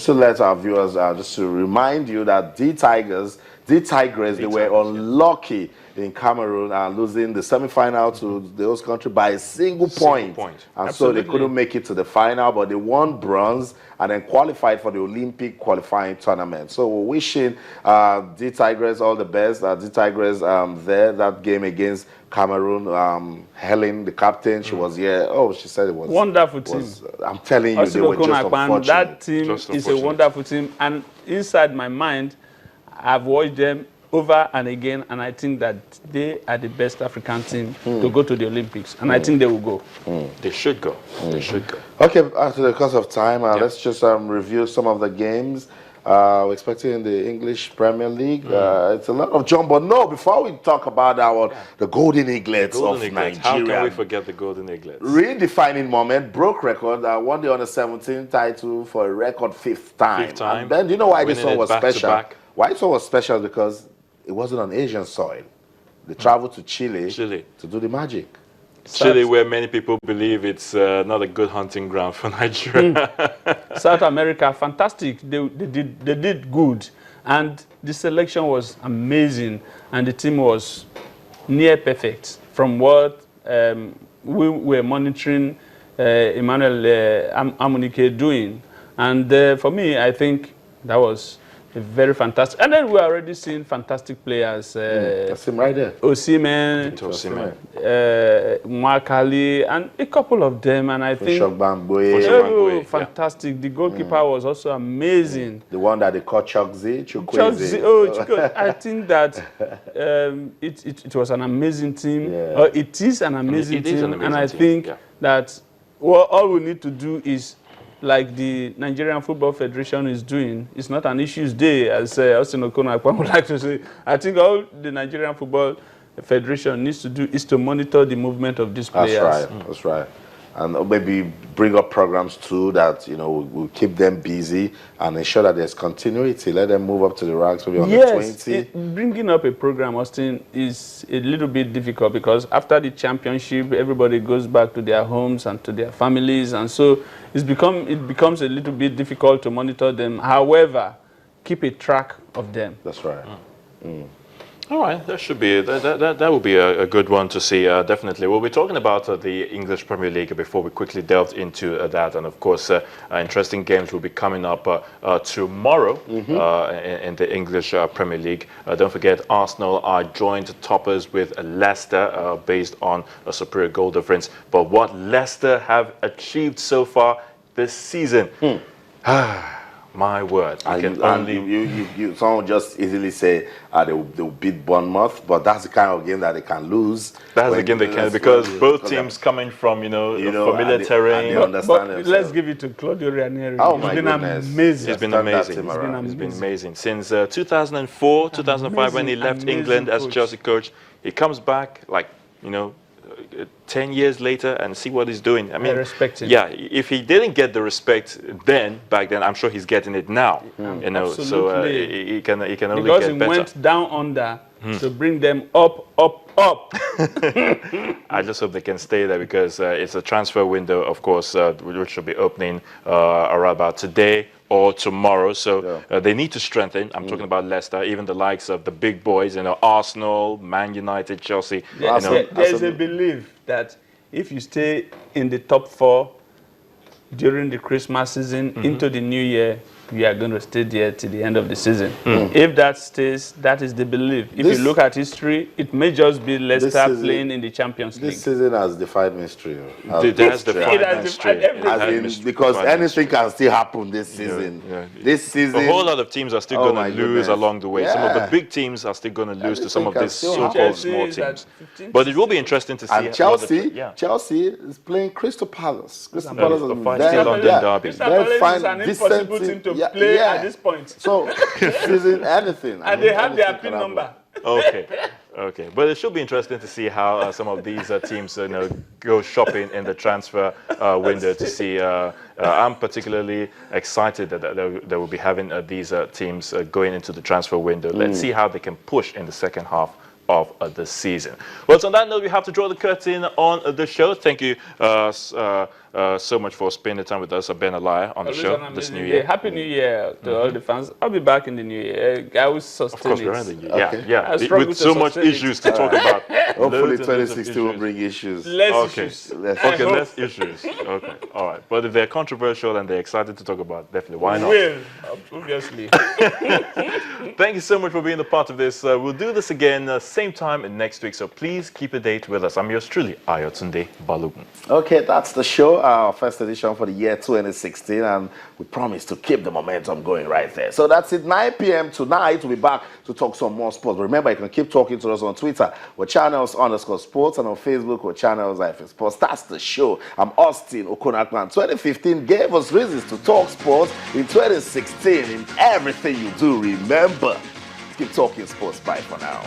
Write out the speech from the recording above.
to let our viewers, just to remind you that the Tigers, they were unlucky in Cameroon and losing the semi-final to the host country by a single point. And so they couldn't make it to the final, but they won bronze and then qualified for the Olympic qualifying tournament. So we're wishing the Tigers all the best. The Tigers that game against Cameroon, Helen, the captain, she was here. Oh, she said it was wonderful team. I'm telling you, they were just unfortunate. That team is a wonderful team, and inside my mind, I've watched them over and again, and I think that they are the best African team to go to the Olympics, and I think they will go. They should go. They should go. Okay, after the course of time, let's just review some of the games. We're expecting the English Premier League. It's a lot of jump, but no, before we talk about the Golden Eaglets of Nigeria. How can we forget the Golden Eaglets? Redefining moment, broke record, won the Under-17 title for a record fifth time. And then, do you know why this one was special? Why this one was special? Because it wasn't on Asian soil. They traveled to Chile to do the magic. Chile, where many people believe it's not a good hunting ground for Nigeria. South America, fantastic. They did good, and the selection was amazing, and the team was near perfect. From what we were monitoring Emmanuel Amunike doing, and for me, I think that was very fantastic. And then we're already seeing fantastic players. That's him right there. Osimhen, Mwakali, and a couple of them. And I think fantastic. The goalkeeper was also amazing. The one that they called Chukwueze. I think that it was an amazing team. It is an amazing team. And I think that all we need to do is, like the Nigerian Football Federation is doing, it's not an issues day, as Austin Okonakwan would like to say. I think all the Nigerian Football Federation needs to do is to monitor the movement of these players. That's right. That's right. And maybe bring up programs too that, you know, will keep them busy and ensure that there's continuity. Let them move up to the ranks, maybe on the 20. Bringing up a program, Austin, is a little bit difficult because after the championship, everybody goes back to their homes and to their families, and so it becomes a little bit difficult to monitor them. However, keep a track of them. That's right. All right, that should be that will be a good one to see. Definitely, we'll be talking about the English Premier League before we quickly delve into that, and of course, interesting games will be coming up tomorrow in the English Premier League. Don't forget, Arsenal are joint toppers with Leicester based on a superior goal difference. But what Leicester have achieved so far this season. My word! Someone just easily say they'll beat Bournemouth, but that's the kind of game that they can lose. That's the game they can, because both teams coming from familiar terrain. But let's give it to Claudio Ranieri. Oh my goodness! It's been amazing. It's been amazing since 2004, 2005 when he left England as Chelsea coach. He comes back 10 years later and see what he's doing. I mean, respect him. Yeah, if he didn't get the respect back then, I'm sure he's getting it now. Absolutely. So he can only because get better. Because he went down under to bring them up. I just hope they can stay there, because it's a transfer window, of course, which should be opening around about today or tomorrow. So they need to strengthen. I'm talking about Leicester, even the likes of the big boys, Arsenal, Man United, Chelsea. There's a belief that if you stay in the top 4 during the Christmas season into the new year, we are going to stay there till the end of the season. If that stays, that is the belief. If you look at history, it may just be Leicester playing in the Champions League. This season has defied mystery. It has defied mystery. Because anything can still happen this season. This season, a whole lot of teams are still going to lose along the way. Some of the big teams are still going to lose to some of these so-called small teams. But it will be interesting to see. And Chelsea is playing Crystal Palace. Crystal Palace is London derby. Impossible team to play at this point. So, season anything. And they have their PIN number. Okay. But it should be interesting to see how some of these teams go shopping in the transfer window to see. I'm particularly excited that they will be having these teams going into the transfer window. Let's see how they can push in the second half of the season. Well, so on that note, we have to draw the curtain on the show. Thank you so much for spending time with us, Ben Alai, on the show this new year. Happy New Year to all the fans. I'll be back in the new year. I will sustain Of course, it. we're in the new year. Okay. Yeah. With so much issues to talk about. Hopefully, Loads and loads of 2016 will bring issues. Less issues. Okay, less issues. Okay, all right. But if they're controversial and they're excited to talk about, definitely, why not? Will, obviously. Thank you so much for being a part of this. We'll do this again same time next week, so please keep a date with us. I'm yours truly, Ayotunde Balogun. Okay, that's the show, our first edition for the year 2016, and we promise to keep the momentum going right there. So that's it, 9 p.m. tonight. We'll be back to talk some more sports. But remember, you can keep talking to us on Twitter with channels_sports and on Facebook with channels IFS Sports. That's the show. I'm Austin Okonakman. 2015 gave us reasons to talk sports. In 2016, in everything you do, remember, keep talking sports. Bye for now.